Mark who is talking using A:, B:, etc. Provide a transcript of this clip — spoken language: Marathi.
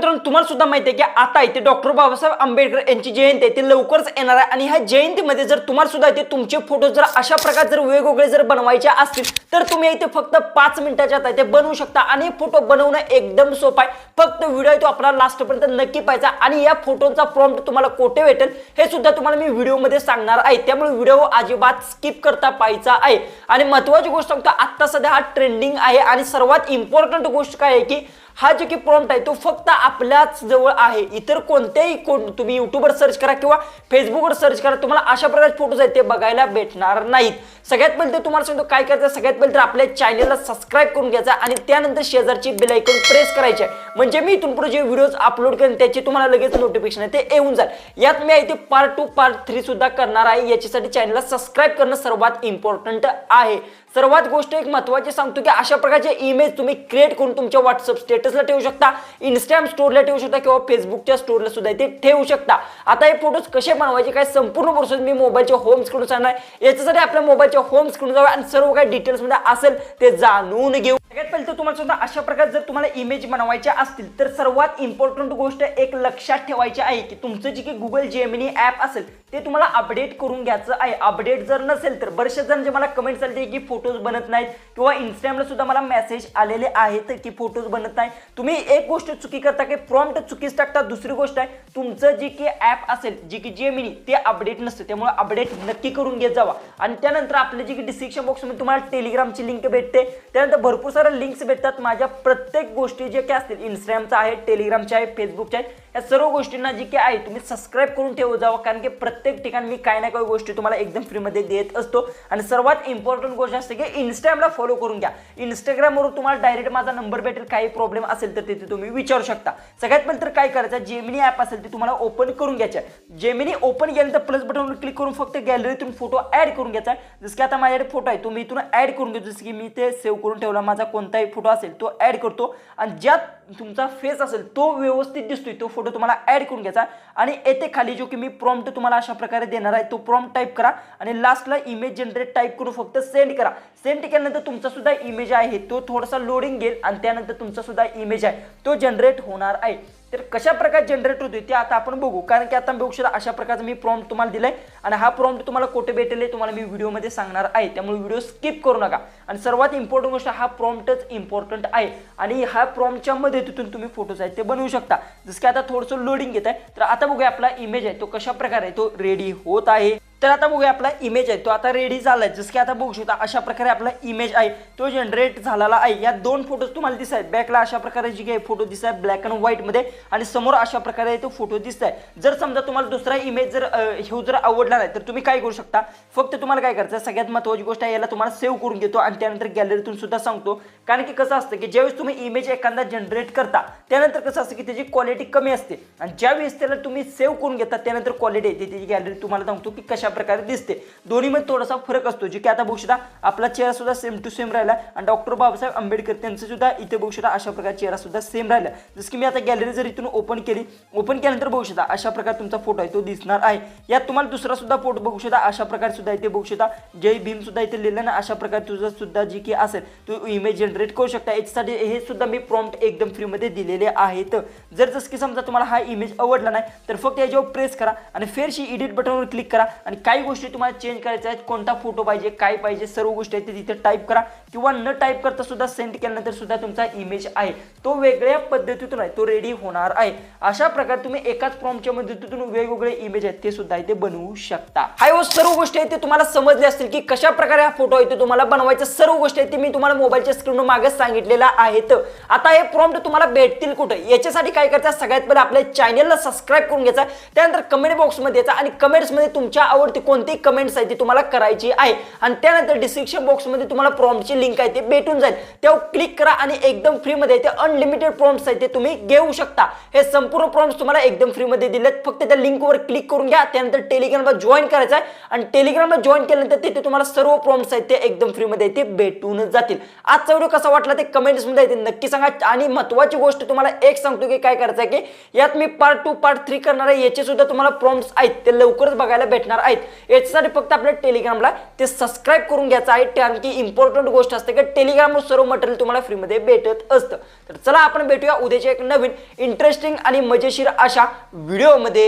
A: मित्रांनो तुम्हाला सुद्धा माहिती आहे की आता इथे डॉक्टर बाबासाहेब आंबेडकर यांची जयंती आहे ती लवकरच येणार आहे आणि ह्या जयंतीमध्ये जर तुम्हाला सुद्धा इथे तुमचे फोटो जर अशा प्रकारे जर वेगवेगळे जर बनवायचे असतील तर तुम्ही इथे फक्त 5 मिनिटाच्या आत इथे बनवू शकता आणि फोटो बनवणं एकदम सोपं आहे। फक्त व्हिडिओ तो आपला लास्ट पर्यंत नक्की पाहायचा आणि या फोटोचा प्रॉम्प्ट तुम्हाला कोठे भेटेल हे सुद्धा तुम्हाला मी व्हिडिओ मध्ये सांगणार आहे, त्यामुळे व्हिडिओ अजिबात स्किप करता पाहायचा आहे। आणि महत्त्वाची गोष्ट सांगतो आता सध्या हा ट्रेंडिंग आहे आणि सर्वात इम्पॉर्टंट गोष्ट काय आहे की हा जो की प्रॉम्प्ट आहे तो फक्त आपल्याच जवळ आहे, इतर कोणत्याही तुम्ही यूट्यूबवर सर्च करा किंवा फेसबुकवर सर्च करा तुम्हाला अशा प्रकारचे फोटोज आहेत ते बघायला भेटणार नाहीत। सगळ्यात पहिले तर तुम्हाला सांगतो काय करायचं, सगळ्यात पहिले तर आपल्या चॅनलला सबस्क्राइब करून घ्यायचा आणि त्यानंतर शेजारची बेल आयकॉन प्रेस करायचे म्हणजे मी इथून पुढे जे व्हिडिओज अपलोड करेन त्याची तुम्हाला लगेच नोटिफिकेशन आहे ते येऊन जाईल। यात मी इथे पार्ट 2 पार्ट 3 सुद्धा करणार आहे, याच्यासाठी चॅनलला सबस्क्राइब करणं सर्वात इम्पॉर्टंट आहे। सर्वात गोष्ट एक महत्त्वाची सांगतो की अशा प्रकारचे इमेज तुम्ही क्रिएट करून तुमच्या व्हॉट्सअप स्टेटसला ठेवू शकता, इंस्टाग्राम स्टोरीला ठेवू शकता किंवा फेसबुकच्या स्टोरीला सुद्धा इथे ठेवू शकता। आता हे फोटोज कसे बनवायचे काय संपूर्ण प्रोसेस मी मोबाईलच्या होम स्क्रीनवर सांगणार आहे, याच्यासाठी आपल्या मोबाईलच्या होम स्क्रीनवर जाऊया आणि सर्व काही डिटेल्स मध्ये असेल ते जाणून घेऊ। सगळ्यात पहिले तर तुम्हाला सुद्धा अशा प्रकारे जर तुम्हाला इमेज बनवायचे असतील तर सर्वात इम्पॉर्टंट गोष्ट एक लक्षात ठेवायची आहे की तुमचं जे की गुगल जेमिनी ॲप असेल ते तुम्हाला अपडेट करून घ्यायचं आहे। अपडेट जर नसेल तर बरेचसे जण जे मला कमेंट्स आले की फोटोज बनत नाहीत किंवा इंस्टाग्रामला सुद्धा मला मेसेज आलेले आहेत की फोटोज बनत नाही, तुम्ही एक गोष्ट चुकी करता की प्रॉम्प्ट चुकीच टाकता। दुसरी गोष्ट आहे तुमचं जे की ॲप असेल जे की जेमिनी ते अपडेट नसतं, त्यामुळे अपडेट नक्की करून घेत जावा। आणि त्यानंतर आपले जे की डिस्क्रिप्शन बॉक्समध्ये तुम्हाला टेलिग्रामची लिंक भेटते, त्यानंतर भरपूर साऱ्या लिंक्स भेटतात माझ्या प्रत्येक गोष्टी जे काय असतील इंस्टाग्रामचा आहे, टेलिग्रामचा आहे, फेसबुकचा आहे, या सर्व गोष्टींना जी काय आहे तुम्ही सबस्क्राइब करून ठेवू जावा कारण की प्रत्येक ठिकाणी मी काही ना काही गोष्टी तुम्हाला एकदम फ्रीमध्ये देत असतो। आणि सर्वात इम्पॉर्टंट गोष्ट असते की इंस्टाग्रामला फॉलो करून घ्या, इंस्टाग्रामवर तुम्हाला डायरेक्ट माझा नंबर भेटेल, काही प्रॉब्लेम असेल तर तिथे तुम्ही विचारू शकता। सगळ्यात पहिले तर काय करायचं, जेमिनी ॲप असेल ते तुम्हाला ओपन करून घ्यायचं आहे। जेमिनी ओपन केल्यानंतर प्लस बटनवर क्लिक करून फक्त गॅलरीतून फोटो ॲड करून घ्यायचा आहे। जसं की आता माझ्याकडे फोटो आहे तो मी इथून ॲड करून घेतो, जसं की मी ते सेव्ह करून ठेवला, माझा कोणताही फोटो असेल तो ॲड करतो आणि ज्यात तुमचा फेस असेल तो व्यवस्थित दिसतोय तो फोटो तुम्हाला ॲड करून घ्यायचा आणि येथे खाली जो की मी प्रॉम्प्ट तुम्हाला अशा प्रकारे देणार आहे तो प्रॉम्प्ट टाईप करा आणि लास्टला इमेज जनरेट टाईप करून फक्त सेंड करा। सेंड केल्यानंतर तुमचा सुद्धा इमेज आहे तो थोडासा लोडिंग घेईल आणि त्यानंतर तुमचा सुद्धा इमेज आहे तो जनरेट होणार आहे। तर कशा प्रकारे जनरेट होतोय ते आता आपण बघू, कारण की आता बघू शकता अशा प्रकारचा मी प्रॉम्प्ट तुम्हाला दिलाय आणि हा प्रॉम्प्ट तुम्हाला कोठे भेटेल हे तुम्हाला मी व्हिडिओमध्ये सांगणार आहे, त्यामुळे व्हिडिओ स्किप करू नका। आणि सर्वात इम्पॉर्टंट गोष्ट हा प्रॉम्प्टच इम्पॉर्टंट आहे आणि हा प्रॉम्प्टच्या मदतीतून तुम्ही फोटोज आहेत ते बनवू शकता। जसं की आता थोडंसं लोडिंग घेत आहे तर आता बघूया आपला इमेज आहे तो कशा प्रकारे तो रेडी होत आहे। तर आता बघूया आपला इमेज आहे तो आता रेडी झाला आहे, जसं की आता बघू शकता अशा प्रकारे आपला इमेज आहे तो जनरेट झालेला आहे। या दोन फोटोज तुम्हाला दिसत आहेत, बॅकला अशा प्रकारे जी काही फोटो दिसत आहेत ब्लॅक अँड व्हाईट मध्ये आणि समोर अशा प्रकारे तो फोटो दिसत आहे। जर समजा तुम्हाला दुसरा इमेज जर आवडला नाही तर तुम्ही काय करू शकता, फक्त तुम्हाला काय करायचं सगळ्यात महत्त्वाची गोष्ट आहे याला तुम्हाला सेव्ह करून घेतो आणि त्यानंतर गॅलरीतून सुद्धा सांगतो, कारण की कसं असतं की ज्यावेळेस तुम्ही इमेज एखादा जनरेट करता त्यानंतर कसं असतं की त्याची क्वालिटी कमी असते आणि ज्यावेळेस त्याला तुम्ही सेव्ह करून घेता त्यानंतर क्वालिटी येते त्याची गॅलरी तुम्हाला सांगतो की कशा प्रकारे दिसते, दोन्ही मध्ये थोडासा फरक असतो। जे की आता बघू शकता आपला चेहरा सुद्धा सेम टू सेम राहिला आणि डॉक्टर बाबासाहेब आंबेडकर त्यांचं सुद्धा इथे बघू शकता अशा प्रकारे चेहरा सुद्धा सेम राहिला। जसं की मी आता गॅलरी जर इथून ओपन केली, ओपन केल्यानंतर बघू शकता अशा प्रकारे तुमचा फोटो आहे तो दिसणार आहे। यात तुम्हाला दुसरा सुद्धा फोटो बघू शकता अशा प्रकारे सुद्धा इथे बघू शकता जय भीम सुद्धा इथे लिहिलं ना, अशा प्रकारे तुझं सुद्धा जी की असेल तू इमेज जनरेट करू शकता। याच्यासाठी हे सुद्धा मी प्रॉम्प्ट एकदम फ्री मध्ये दिलेले आहेत। जर जसं की समजा तुम्हाला हा इमेज आवडला नाही तर फक्त याच्यावर प्रेस करा आणि फेरशी एडिट बटनवर क्लिक करा आणि काही गोष्टी तुम्हाला चेंज करायच्या आहेत, कोणता फोटो पाहिजे काय पाहिजे सर्व गोष्टी आहेत तिथे टाईप करा किंवा न टाईप करता सुद्धा सेंड केल्यानंतर सुद्धा तुमचा इमेज आहे तो वेगळ्या पद्धतीतून आहे तो रेडी होणार आहे। अशा प्रकारे तुम्ही एकाच प्रॉम्प्टच्या मदतीतून वेगवेगळे इमेज आहेत ते सुद्धा इथे बनवू शकता। हाय सर्व गोष्टी आहेत ते तुम्हाला समजले असतील की कशा प्रकारे हा फोटो आहे ते तुम्हाला बनवायचा, सर्व गोष्टी आहेत ते मी तुम्हाला मोबाईलच्या स्क्रीनवर मागे सांगितलेल्या आहेत। आता हे प्रॉम्प्ट तुम्हाला भेटतील कुठे, याच्यासाठी काय करायचं सगळ्यात पहिले आपल्या चॅनलला सबस्क्राइब करून घ्यायचा, त्यानंतर कमेंट बॉक्समध्ये यायचा आणि कमेंट्समध्ये तुमच्या आवडती कोणती कमेंट्स आहे ती तुम्हाला करायची आहे आणि त्यानंतर डिस्क्रिप्शन बॉक्समध्ये तुम्हाला प्रॉम्प्टची लिंक आहे ती भेटून जाईल, त्यावर क्लिक करा आणि एकदम फ्री मध्ये ते अनलिमिटेड प्रॉम्प्ट्स आहेत ते तुम्ही घेऊ शकता। हे संपूर्ण प्रॉम्प्ट्स तुम्हाला एकदम फ्री मध्ये दिलेत, फक्त त्या लिंकवर क्लिक करून घ्या, त्यानंतर टेलिग्रामला जॉइन करायचं आहे आणि टेलिग्रामला जॉइन केल्यानंतर तिथे तुम्हाला सर्व प्रॉम्प्ट्स आहेत ते एकदम फ्री मध्ये ते भेटून जातील। आजचा व्हिडिओ कसा वाटला ते कमेंट्स मध्ये नक्की सांगा आणि महत्त्वाची गोष्ट तुम्हाला एक सांगतो की काय करायचं आहे की यात मी पार्ट 2 पार्ट 3 करणार आहे, याचे सुद्धा तुम्हाला प्रॉम्प्ट्स आहेत ते लवकरच बघायला भेटणार आहेत। नाहीत याच्यासाठी फक्त आपल्या टेलिग्रामला ते सबस्क्राईब करून घ्यायचं आहे, कारण की इम्पॉर्टंट गोष्ट असते की टेलिग्रामवर सर्व मटेरियल तुम्हाला फ्रीमध्ये भेटत असतं. तर चला आपण भेटूया उद्याच्या एक नवीन इंटरेस्टिंग आणि मजेशीर अशा व्हिडिओमध्ये.